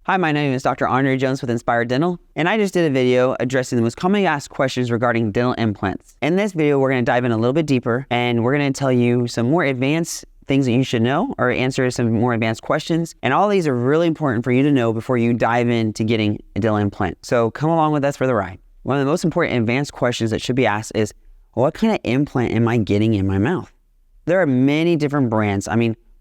Hi, my name is Dr. Andre Jones with Inspire Dental, and I just did a video addressing the most commonly asked questions regarding dental implants. In this video, we're going to dive in a little bit deeper, and we're going to tell you some more advanced things that you should know or answer some more advanced questions. And all these are really important for you to know before you dive into getting a dental implant. So come along with us for the ride. One of the most important advanced questions that should be asked is, what kind of implant am I getting in my mouth? There are many different brands.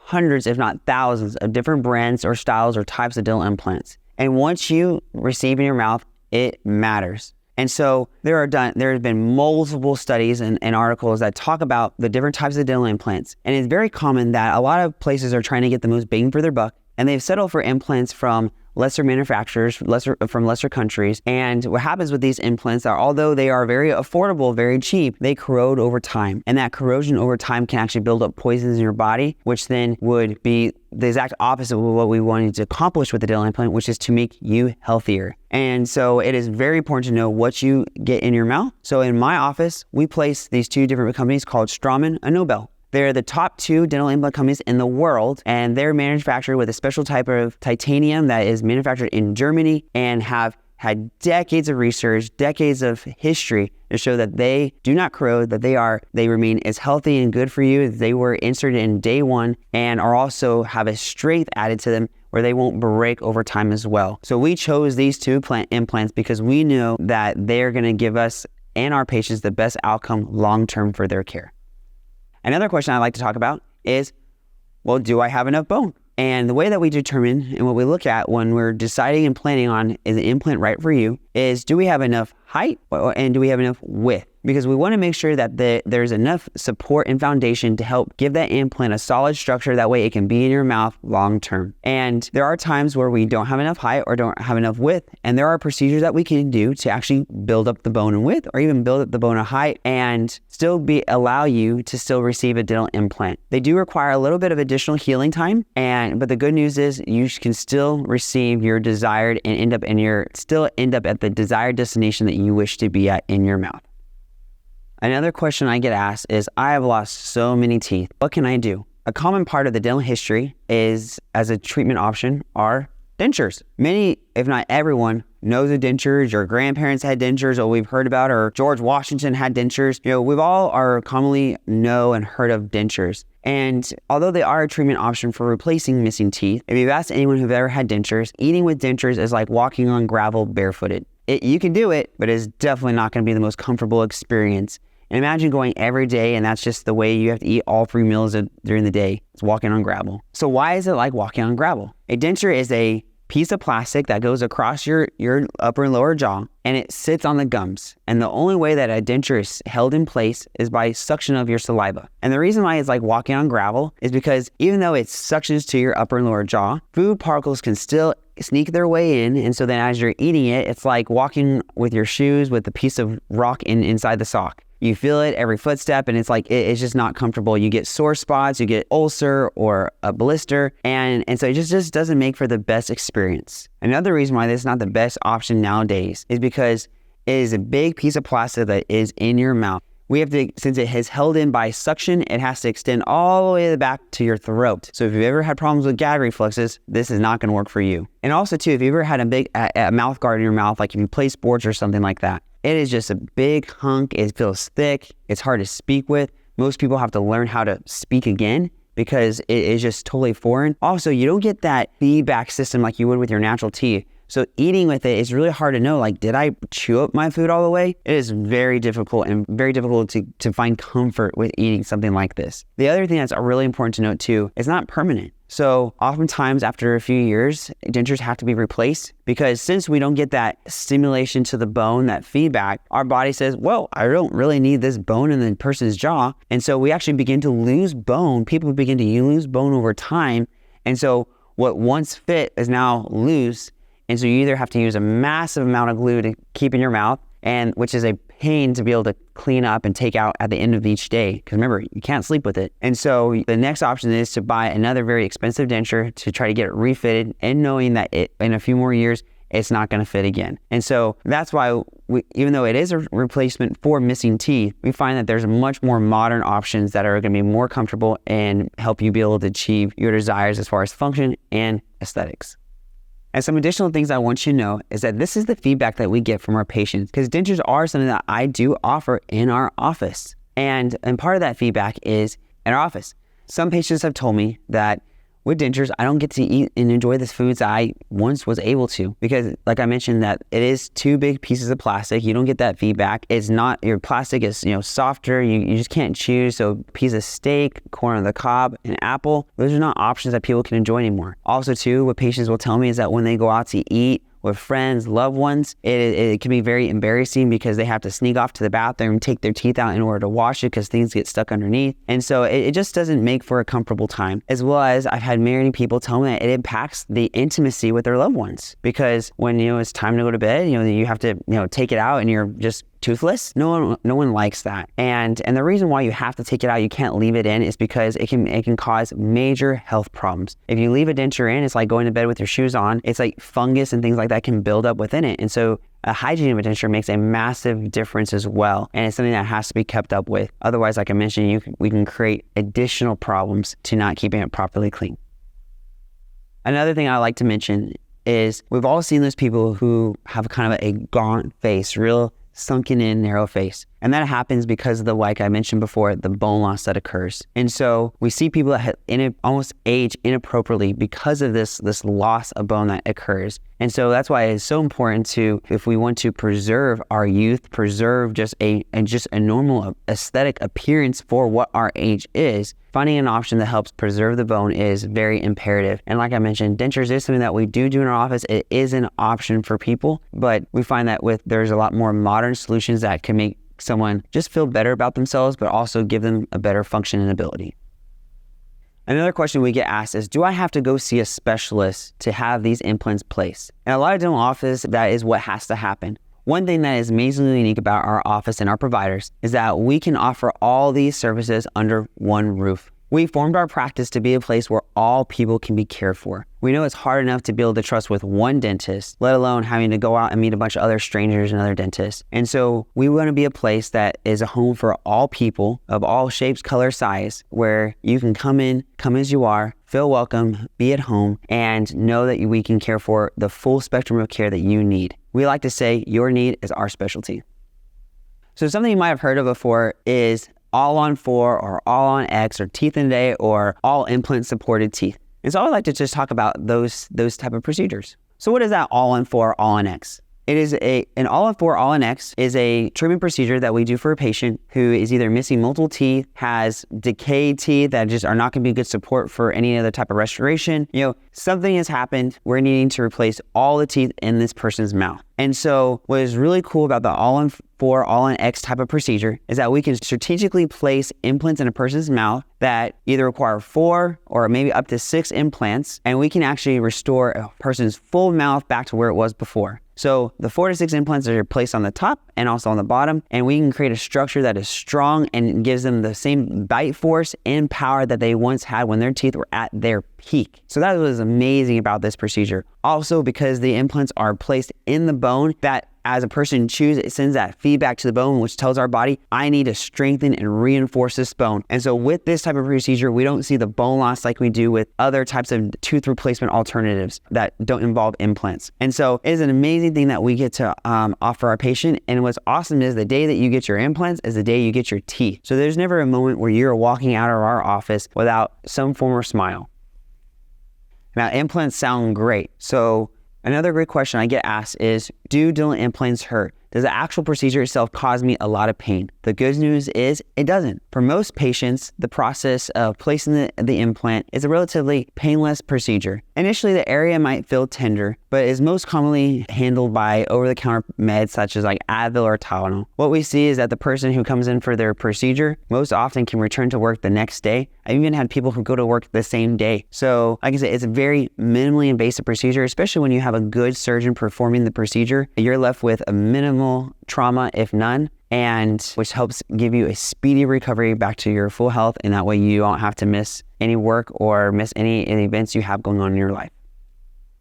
Hundreds, if not thousands, of different brands or styles or types of dental implants. And once you receive in your mouth, it matters. And so there have been multiple studies and articles that talk about the different types of dental implants. And it's very common that a lot of places are trying to get the most bang for their buck, and they've settled for implants from lesser manufacturers, from lesser countries. And what happens with these implants are, although they are very affordable, very cheap, they corrode over time. And that corrosion over time can actually build up poisons in your body, which then would be the exact opposite of what we wanted to accomplish with the dental implant, which is to make you healthier. And so it is very important to know what you get in your mouth. So in my office, we place these two different companies called Straumann and Nobel. They're the top two dental implant companies in the world, and they're manufactured with a special type of titanium that is manufactured in Germany and have had decades of research, decades of history to show that they do not corrode, that they remain as healthy and good for you as they were inserted in day one, and are also have a strength added to them where they won't break over time as well. So we chose these two implants because we know that they're going to give us and our patients the best outcome long-term for their care. Another question I like to talk about is, well, do I have enough bone? And the way that we determine and what we look at when we're deciding and planning on is an implant right for you is, do we have enough height and do we have enough width? Because we want to make sure that there's enough support and foundation to help give that implant a solid structure. That way it can be in your mouth long term. And there are times where we don't have enough height or don't have enough width. And there are procedures that we can do to actually build up the bone and width, or even build up the bone and height, and still allow you to still receive a dental implant. They do require a little bit of additional healing time, but the good news is you can still receive your desired and end up at the desired destination that you wish to be at in your mouth. Another question I get asked is, I have lost so many teeth. What can I do? A common part of the dental history is, as a treatment option, are dentures. Many, if not everyone, knows of dentures. Your grandparents had dentures, or we've heard about, or George Washington had dentures. We've all are commonly know and heard of dentures. And although they are a treatment option for replacing missing teeth, if you've asked anyone who've ever had dentures, eating with dentures is like walking on gravel barefooted. You can do it, but it's definitely not going to be the most comfortable experience. And imagine going every day, and that's just the way you have to eat all 3 meals during the day. It's walking on gravel. So why is it like walking on gravel? A denture is a piece of plastic that goes across your upper and lower jaw, and it sits on the gums. And the only way that a denture is held in place is by suction of your saliva. And the reason why it's like walking on gravel is because even though it suctions to your upper and lower jaw, food particles can still sneak their way in. And so then as you're eating it, it's like walking with your shoes with a piece of rock inside the sock. You feel it every footstep, and it's like, it's just not comfortable. You get sore spots, you get ulcer or a blister, and so it just doesn't make for the best experience. Another reason why this is not the best option nowadays is because it is a big piece of plastic that is in your mouth. We have to, since it is held in by suction, it has to extend all the way to the back to your throat. So if you've ever had problems with gag reflexes, this is not going to work for you. And also too, if you've ever had a mouth guard in your mouth, like if you play sports or something like that, it is just a big hunk. It feels thick. It's hard to speak with. Most people have to learn how to speak again because it is just totally foreign. Also, you don't get that feedback system like you would with your natural teeth. So eating with it is really hard to know, like, did I chew up my food all the way? It is very difficult to find comfort with eating something like this. The other thing that's really important to note too, it's not permanent. So oftentimes after a few years, dentures have to be replaced because since we don't get that stimulation to the bone, that feedback, our body says, well, I don't really need this bone in the person's jaw. And so we actually begin to lose bone. People begin to lose bone over time. And so what once fit is now loose. And so you either have to use a massive amount of glue to keep in your mouth, and which is a pain to be able to clean up and take out at the end of each day. Because remember, you can't sleep with it. And so the next option is to buy another very expensive denture to try to get it refitted, and knowing that in a few more years, it's not going to fit again. And so that's why even though it is a replacement for missing teeth, we find that there's much more modern options that are going to be more comfortable and help you be able to achieve your desires as far as function and aesthetics. And some additional things I want you to know is that this is the feedback that we get from our patients, because dentures are something that I do offer in our office. And part of that feedback is in our office. Some patients have told me that with dentures, I don't get to eat and enjoy the foods that I once was able to, because like I mentioned, that it is 2 big pieces of plastic. You don't get that feedback. It's not, your plastic is, softer. You just can't chew. So piece of steak, corn on the cob, and apple, those are not options that people can enjoy anymore. Also too, what patients will tell me is that when they go out to eat with friends, loved ones, it can be very embarrassing because they have to sneak off to the bathroom, take their teeth out in order to wash it because things get stuck underneath. And so it just doesn't make for a comfortable time. As well as I've had many people tell me that it impacts the intimacy with their loved ones, because when it's time to go to bed, you have to take it out and you're just toothless. No one likes that. And the reason why you have to take it out, you can't leave it in, is because it can cause major health problems. If you leave a denture in, it's like going to bed with your shoes on. It's like fungus and things like that can build up within it. And so a hygiene of a denture makes a massive difference as well. And it's something that has to be kept up with. Otherwise, like I mentioned, we can create additional problems to not keeping it properly clean. Another thing I like to mention is we've all seen those people who have kind of a gaunt face, real sunken in, narrow face. And that happens because of like I mentioned before, the bone loss that occurs. And so we see people that almost age inappropriately because of this loss of bone that occurs. And so that's why it's so important to, if we want to preserve our youth, preserve just a normal aesthetic appearance for what our age is, finding an option that helps preserve the bone is very imperative. And like I mentioned, dentures is something that we do in our office. It is an option for people, but we find that there's a lot more modern solutions that can make someone just feel better about themselves, but also give them a better function and ability. Another question we get asked is, do I have to go see a specialist to have these implants placed? In a lot of dental offices, that is what has to happen. One thing that is amazingly unique about our office and our providers is that we can offer all these services under one roof. We formed our practice to be a place where all people can be cared for. We know it's hard enough to build a trust with one dentist, let alone having to go out and meet a bunch of other strangers and other dentists. And so we want to be a place that is a home for all people of all shapes, color, size, where you can come as you are, feel welcome, be at home, and know that we can care for the full spectrum of care that you need. We like to say your need is our specialty. So something you might have heard of before is All-on-4 or All-on-X or Teeth in a Day or all implant supported teeth. And so I would like to just talk about those type of procedures. So what is that All-on-4, All-on-X? It is an All-on-4, All-on-X is a treatment procedure that we do for a patient who is either missing multiple teeth, has decayed teeth that just are not going to be good support for any other type of restoration. Something has happened. We're needing to replace all the teeth in this person's mouth. And so what is really cool about the All-on-4, All-on-X type of procedure is that we can strategically place implants in a person's mouth that either require 4 or maybe up to 6 implants, and we can actually restore a person's full mouth back to where it was before. So the 4 to 6 implants are placed on the top and also on the bottom, and we can create a structure that is strong and gives them the same bite force and power that they once had when their teeth were at their peak. So that was amazing about this procedure. Also, because the implants are placed in the bone, that as a person chews, it sends that feedback to the bone, which tells our body, I need to strengthen and reinforce this bone. And so with this type of procedure, we don't see the bone loss like we do with other types of tooth replacement alternatives that don't involve implants. And so it is an amazing thing that we get to offer our patient. And what's awesome is the day that you get your implants is the day you get your teeth. So there's never a moment where you're walking out of our office without some form of smile. Now, implants sound great. So another great question I get asked is, do dental implants hurt? Does the actual procedure itself cause me a lot of pain? The good news is it doesn't. For most patients, the process of placing the implant is a relatively painless procedure. Initially, the area might feel tender, but is most commonly handled by over-the-counter meds such as like Advil or Tylenol. What we see is that the person who comes in for their procedure most often can return to work the next day. I've even had people who go to work the same day. So like I said, it's a very minimally invasive procedure, especially when you have a good surgeon performing the procedure. You're left with a minimal trauma, if none, and which helps give you a speedy recovery back to your full health, and that way you don't have to miss any work or miss any events you have going on in your life.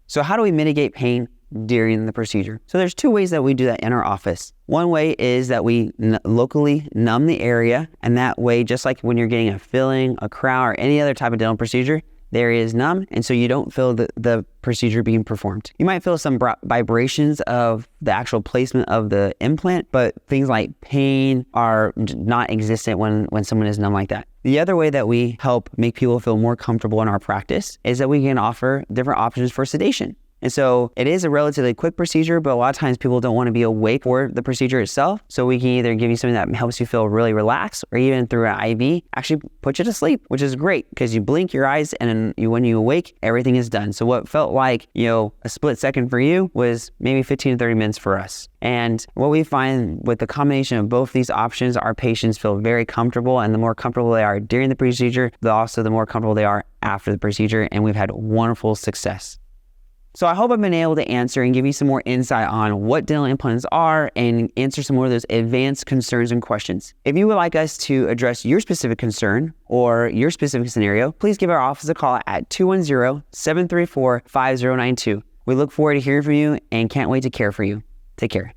So how do we mitigate pain during the procedure? So there's 2 ways that we do that in our office. One way is that we locally numb the area, and that way, just like when you're getting a filling, a crown, or any other type of dental procedure, the area is numb, and so you don't feel the procedure being performed. You might feel some vibrations of the actual placement of the implant, but things like pain are not existent when someone is numb like that. The other way that we help make people feel more comfortable in our practice is that we can offer different options for sedation. And so it is a relatively quick procedure, but a lot of times people don't want to be awake for the procedure itself. So we can either give you something that helps you feel really relaxed, or even through an IV, actually put you to sleep, which is great because you blink your eyes and then when you awake, everything is done. So what felt like, a split second for you was maybe 15 to 30 minutes for us. And what we find with the combination of both these options, our patients feel very comfortable, and the more comfortable they are during the procedure, the more comfortable they are after the procedure. And we've had wonderful success. So I hope I've been able to answer and give you some more insight on what dental implants are and answer some more of those advanced concerns and questions. If you would like us to address your specific concern or your specific scenario, please give our office a call at 210-734-5092. We look forward to hearing from you and can't wait to care for you. Take care.